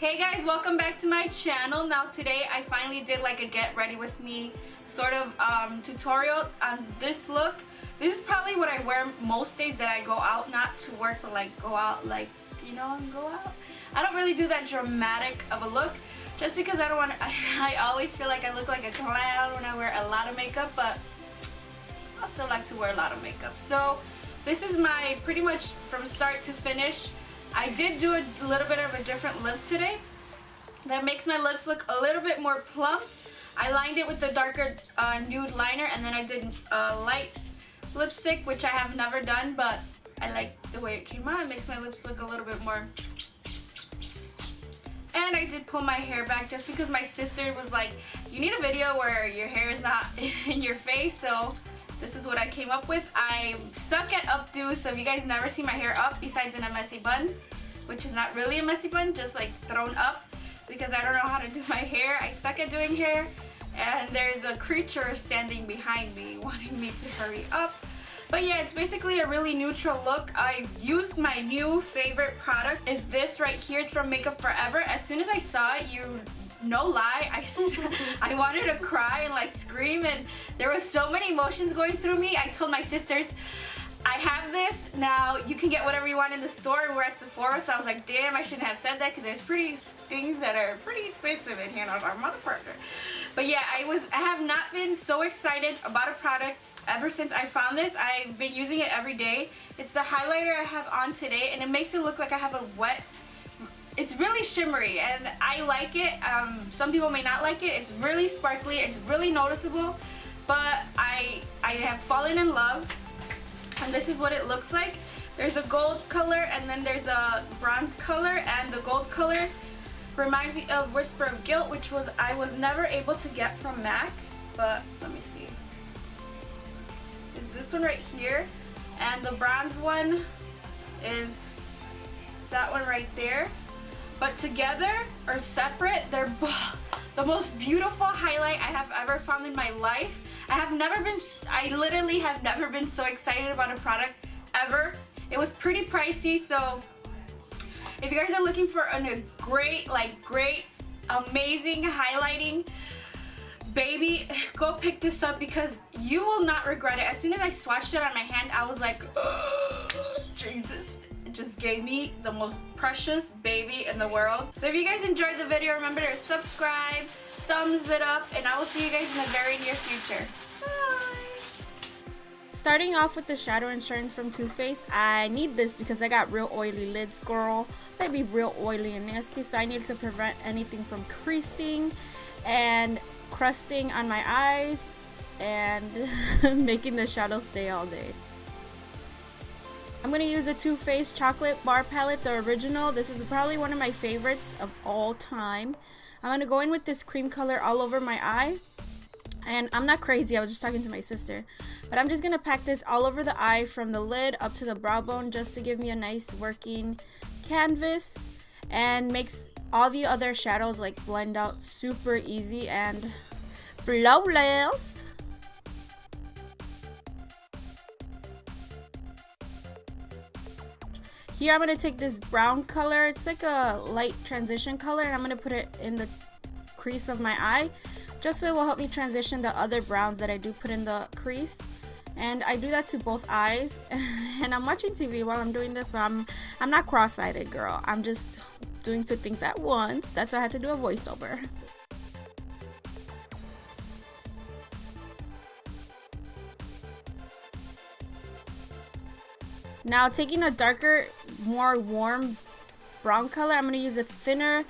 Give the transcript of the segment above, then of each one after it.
Hey guys, welcome back to my channel. Now today I finally did like a get ready with me sort of tutorial on this look. This is probably what I wear most days that I go out, not to work, but like go out, like, you know, and go out. I don't really do that dramatic of a look just because I don't want to, I always feel like I look like a clown when I wear a lot of makeup, but I still like to wear a lot of makeup. So this is my pretty much from start to finish. I did do a little bit of a different lip today that makes my lips look a little bit more plump. I lined it with the darker nude liner, and then I did light lipstick, which I have never done, but I like the way it came out. It makes my lips look a little bit more. And I did pull my hair back just because my sister was like, you need a video where your hair is not in your face, so this is what I came up with. I suck at updo, so if you guys never see my hair up besides in a messy bun, which is not really a messy bun, just like thrown up, because I don't know how to do my hair. I suck at doing hair, and there's a creature standing behind me wanting me to hurry up. But yeah, it's basically a really neutral look. I used my new favorite product, is this right here. It's from MAkeUpForEver. As soon as I saw it, no lie, I wanted to cry and like scream, and there was so many emotions going through me. I told my sisters, I have this, now you can get whatever you want in the store, and we're at Sephora, so I was like, damn, I shouldn't have said that because there's pretty things that are pretty expensive in here, and I was like, motherfucker. But yeah, I have not been so excited about a product ever since I found this. I've been using it every day. It's the highlighter I have on today, and it makes it look like I have a wet. It's really shimmery, and I like it. Some people may not like it. It's really sparkly. It's really noticeable, but I have fallen in love, and this is what it looks like. There's a gold color, and then there's a bronze color, and the gold color reminds me of Whisper of Guilt, which I was never able to get from MAC, but let me see. Is this one right here, and the bronze one is that one right there. But together or separate, they're the most beautiful highlight I have ever found in my life. I literally have never been so excited about a product ever. It was pretty pricey, so if you guys are looking for a great, amazing highlighting, baby, go pick this up because you will not regret it. As soon as I swatched it on my hand, I was like, oh, Jesus. Just gave me the most precious baby in the world. So if you guys enjoyed the video, remember to subscribe, thumbs it up, and I will see you guys in the very near future. Bye! Starting off with the Shadow Insurance from Too Faced, I need this because I got real oily lids, girl. They be real oily and nasty, so I need to prevent anything from creasing and crusting on my eyes and making the shadow stay all day. I'm going to use the TooFaced Chocolate Bar palette, the original. This is probably one of my favorites of all time. I'm going to go in with this cream color all over my eye. And I'm not crazy, I was just talking to my sister. But I'm just going to pack this all over the eye from the lid up to the brow bone just to give me a nice working canvas. And makes all the other shadows like blend out super easy and flawless. Here I'm going to take this brown color, it's like a light transition color, and I'm going to put it in the crease of my eye, just so it will help me transition the other browns that I do put in the crease. And I do that to both eyes, and I'm watching TV while I'm doing this, so I'm not cross-eyed, girl. I'm just doing two things at once. That's why I had to do a voiceover. Now taking a darker, more warm brown color, I'm going to use a thinner,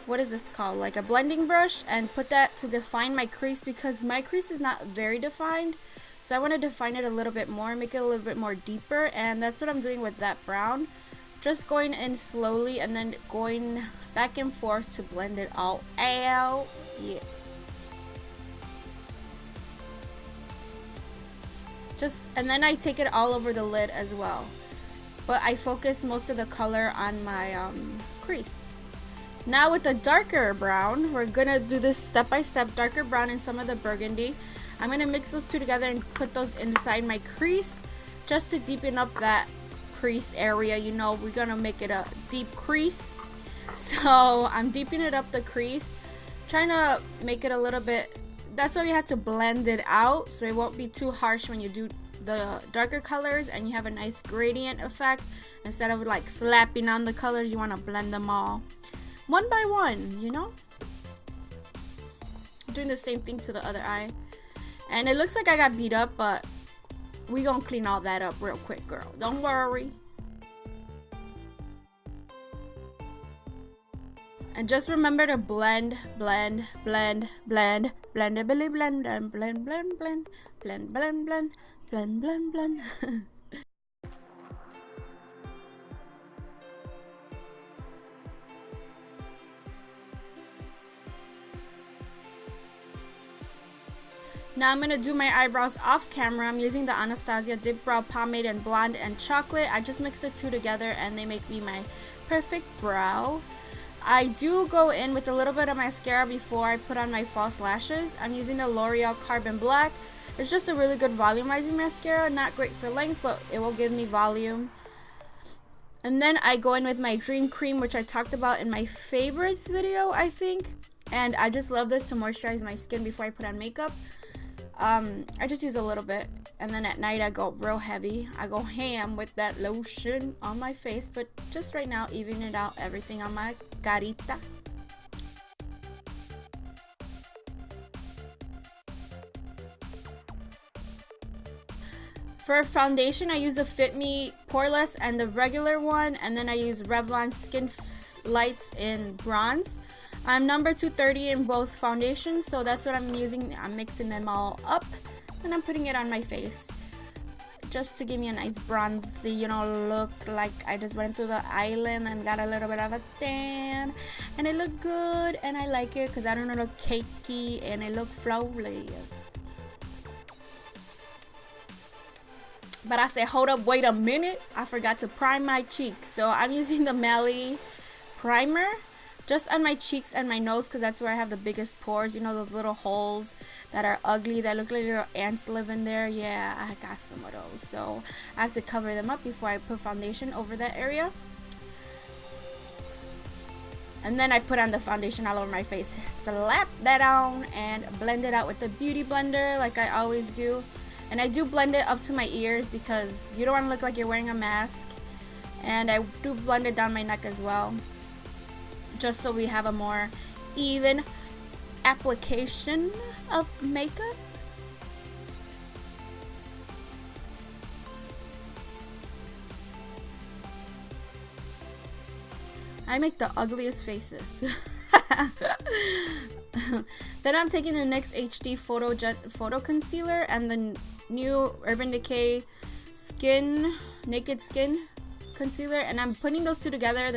what is this called, like a blending brush, and put that to define my crease because my crease is not very defined. So I want to define it a little bit more, make it a little bit more deeper, and that's what I'm doing with that brown. Just going in slowly and then going back and forth to blend it all out. Yeah. And then I take it all over the lid as well, but I focus most of the color on my crease. Now with the darker brown, we're gonna do this step by step. Darker brown and some of the burgundy, I'm gonna mix those two together and put those inside my crease just to deepen up that crease area. You know, we're gonna make it a deep crease. So I'm deepening it up the crease, trying to make it a little bit, that's why you have to blend it out so it won't be too harsh when you do the darker colors and you have a nice gradient effect. Instead of like slapping on the colors, you want to blend them all one by one, you know? I'm doing the same thing to the other eye. And it looks like I got beat up, but we gonna clean all that up real quick, girl. Don't worry. And just remember to blend, blend, blend, blend, blend, blend, blend, blend, blend, blend, blend, blend, blend, blend, blend, blend, blend. Now I'm going to do my eyebrows off camera. I'm using the Anastasia Dipbrow Pomade in Blonde and Chocolate. I just mixed the two together and they make me my perfect brow. I do go in with a little bit of mascara before I put on my false lashes. I'm using the L'Oreal Carbon Black. It's just a really good volumizing mascara. Not great for length, but it will give me volume. And then I go in with my Dream Cream, which I talked about in my favorites video, I think. And I just love this to moisturize my skin before I put on makeup. I just use a little bit, and then at night I go real heavy. I go ham with that lotion on my face, but just right now evening it out everything on my carita. For foundation, I use the FItMe Poreless and the regular one, and then I use Revlon Skinlights in bronze. I'm number 230 in both foundations, so that's what I'm using. I'm mixing them all up and I'm putting it on my face just to give me a nice bronzy, you know, look like I just went to the island and got a little bit of a tan, and it looked good and I like it because I don't look cakey and it looked flawless. But I said, hold up, wait a minute, I forgot to prime my cheeks. So I'm using the Maybelline primer just on my cheeks and my nose because that's where I have the biggest pores. You know, those little holes that are ugly that look like little ants live in there. Yeah, I got some of those. So I have to cover them up before I put foundation over that area. And then I put on the foundation all over my face. Slap that on and blend it out with the beauty blender like I always do. And I do blend it up to my ears because you don't want to look like you're wearing a mask. And I do blend it down my neck as well, just so we have a more even application of makeup. I make the ugliest faces. Then I'm taking the NYX HD Photo Concealer and the new Urban Decay Naked Skin Concealer, and I'm putting those two together.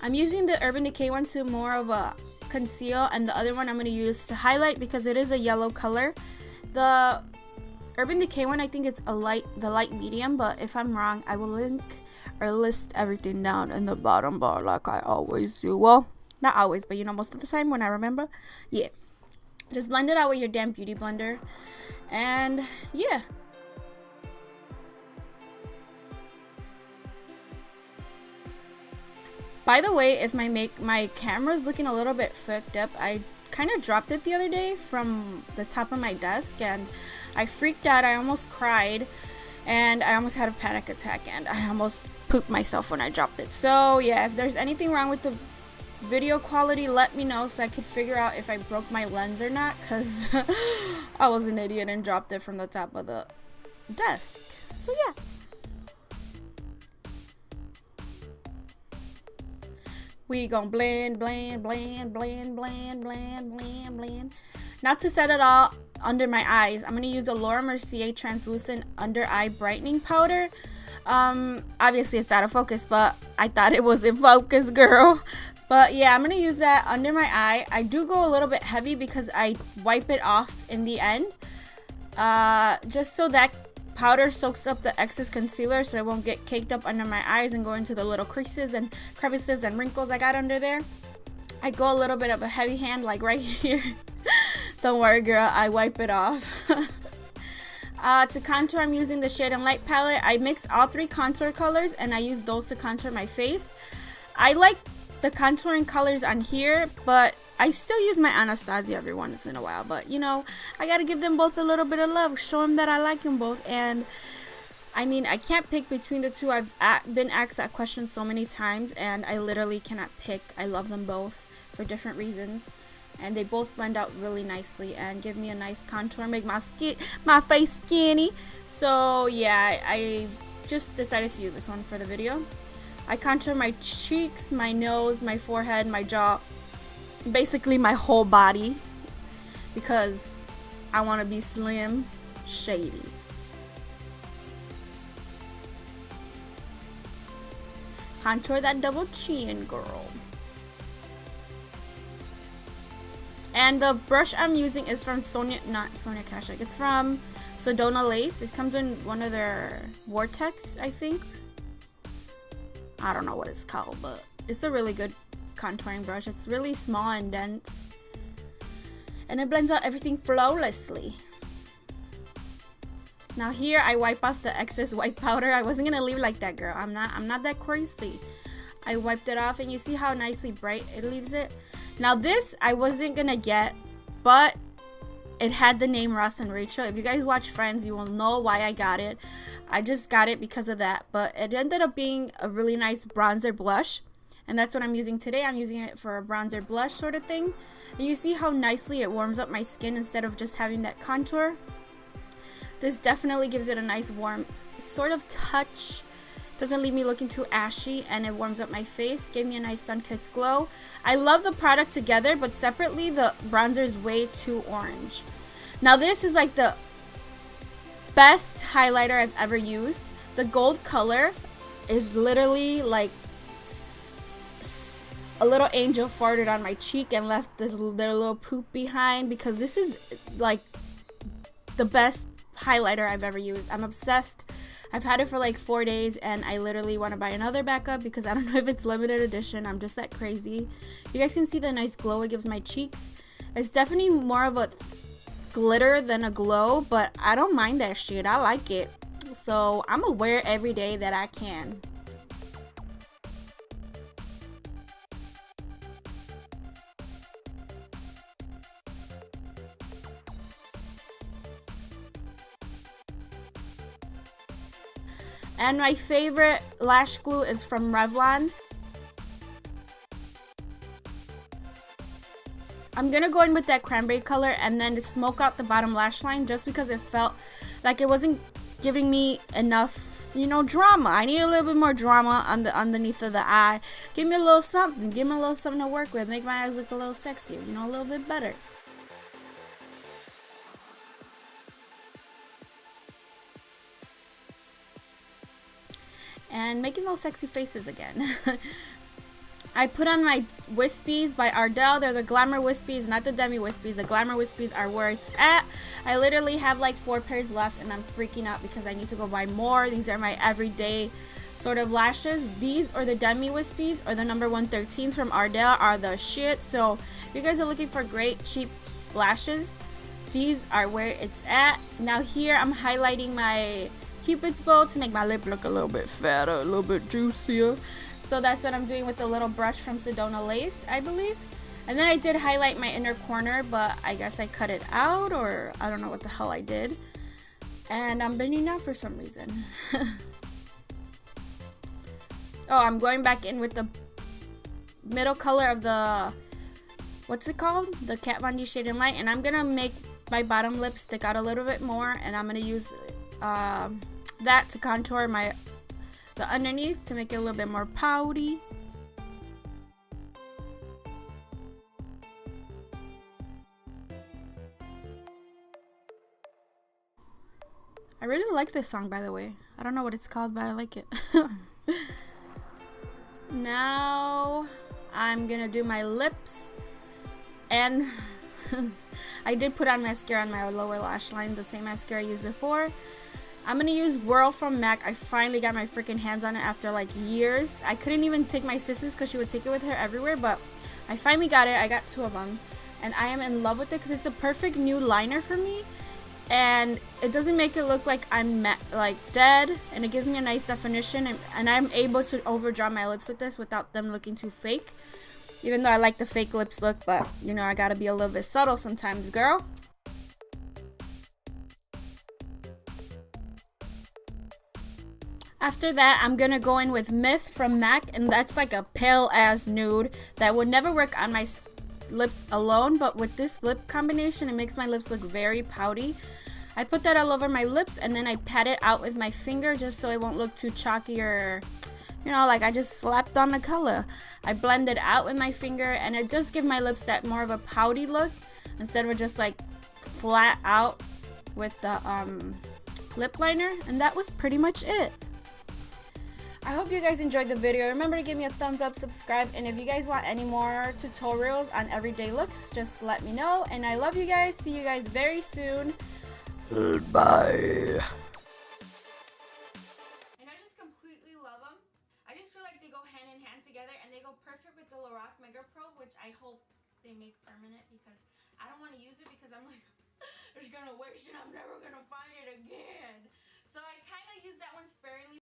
I'm using the Urban Decay one to more of a conceal, and the other one I'm going to use to highlight because it is a yellow color. The Urban Decay one, I think it's the light medium, but if I'm wrong, I will link or list everything down in the bottom bar like I always do. Well, not always, but you know, most of the time when I remember. Yeah, just blend it out with your damn beauty blender, and yeah. By the way, if my camera's looking a little bit fucked up, I kind of dropped it the other day from the top of my desk and I freaked out. I almost cried and I almost had a panic attack and I almost pooped myself when I dropped it. So yeah, if there's anything wrong with the video quality, let me know so I could figure out if I broke my lens or not, because I was an idiot and dropped it from the top of the desk. So yeah. We gon' blend, blend, blend, blend, blend, blend, blend, blend. Now to set it all under my eyes, I'm gonna use the Laura Mercier Translucent Under Eye Brightening Powder. Obviously it's out of focus, but I thought it was in focus, girl. But yeah, I'm gonna use that under my eye. I do go a little bit heavy because I wipe it off in the end, just so that powder soaks up the excess concealer so it won't get caked up under my eyes and go into the little creases and crevices and wrinkles I got under there. I go a little bit of a heavy hand, like right here. Don't worry, girl, I wipe it off. To contour, I'm using the Shade and Light palette. I mix all three contour colors and I use those to contour my face. I like the contouring colors on here, but I still use my Anastasia every once in a while. But, you know, I gotta give them both a little bit of love, show them that I like them both. And I mean, I can't pick between the two. I've been asked that question so many times, and I literally cannot pick. I love them both for different reasons, and they both blend out really nicely and give me a nice contour, make my face skinny. So yeah, I just decided to use this one for the video. I contour my cheeks, my nose, my forehead, my jaw, basically my whole body, because I want to be slim, shady. Contour that double chin, girl. And the brush I'm using is from not Sonia Kashuk. It's from Sedona Lace. It comes in one of their Vortex, I think. I don't know what it's called, but it's a really good contouring brush. It's really small and dense, and it blends out everything flawlessly. Now here I wipe off the excess white powder. I wasn't gonna leave it like that, girl. I'm not that crazy. I wiped it off, and you see how nicely bright it leaves it. Now this I wasn't gonna get, but it had the name Ross and Rachel. If you guys watch Friends, you will know why I got it. I just got it because of that, but it ended up being a really nice bronzer blush, and that's what I'm using today. I'm using it for a bronzer blush sort of thing, and you see how nicely it warms up my skin instead of just having that contour. This definitely gives it a nice warm sort of touch. Doesn't leave me looking too ashy, and it warms up my face. Gave me a nice sun-kissed glow. I love the product together, but separately the bronzer is way too orange. Now this is like the best highlighter I've ever used. The gold color is literally like a little angel farted on my cheek and left their little poop behind, because this is like the best highlighter I've ever used. I'm obsessed. I've had it for like 4 days, and I literally want to buy another backup because I don't know if it's limited edition. I'm just that crazy. You guys can see the nice glow it gives my cheeks. It's definitely more of a glitter than a glow, but I don't mind that shit. I like it, so I'm gonna wear it every day that I can. And my favorite lash glue is from Revlon. I'm gonna go in with that cranberry color and then smoke out the bottom lash line, just because it felt like it wasn't giving me enough, you know, drama. I need a little bit more drama on the underneath of the eye. Give me a little something. Give me a little something to work with. Make my eyes look a little sexier, you know, a little bit better. And making those sexy faces again. I put on my Wispies by Ardell. They're the Glamour Wispies, not the Demi Wispies. The Glamour Wispies are where it's at. I literally have like 4 pairs left, and I'm freaking out because I need to go buy more. These are my everyday sort of lashes. These or the Demi Wispies or the number 113s from Ardell are the shit. So if you guys are looking for great cheap lashes, these are where it's at. Now here I'm highlighting my Cupid's bow to make my lip look a little bit fatter, a little bit juicier. So that's what I'm doing with the little brush from Sedona Lace, I believe. And then I did highlight my inner corner, but I guess I cut it out, or I don't know what the hell I did. And I'm bending now for some reason. Oh, I'm going back in with the middle color of the, what's it called? The Kat Von D Shade and Light. And I'm going to make my bottom lip stick out a little bit more. And I'm going to use that to contour the underneath to make it a little bit more pouty. I really like this song, by the way. I don't know what it's called, but I like it. Now I'm gonna do my lips, and I did put on mascara on my lower lash line, the same mascara I used before. I'm gonna use Whirl from MAC. I finally got my freaking hands on it after like years. I couldn't even take my sister's because she would take it with her everywhere, but I finally got it. I got 2 of them, and I am in love with it because it's a perfect new liner for me. and it doesn't make it look like I'm like dead, and it gives me a nice definition, and I'm able to overdraw my lips with this without them looking too fake, even though I like the fake lips look, but you know, I gotta be a little bit subtle sometimes, girl. After that, I'm gonna go in with Myth from MAC, and that's like a pale ass nude that would never work on my lips alone, but with this lip combination, it makes my lips look very pouty. I put that all over my lips, and then I pat it out with my finger just so it won't look too chalky, or you know, like I just slapped on the color. I blend it out with my finger, and it does give my lips that more of a pouty look instead of just like flat out with the lip liner. And that was pretty much it. I hope you guys enjoyed the video. Remember to give me a thumbs up, subscribe, and if you guys want any more tutorials on everyday looks, just let me know. And I love you guys. See you guys very soon. Goodbye. And I just completely love them. I just feel like they go hand in hand together, and they go perfect with the Lorac Mega Pro, which I hope they make permanent, because I don't want to use it because I'm like, it's gonna wish and I'm never gonna find it again.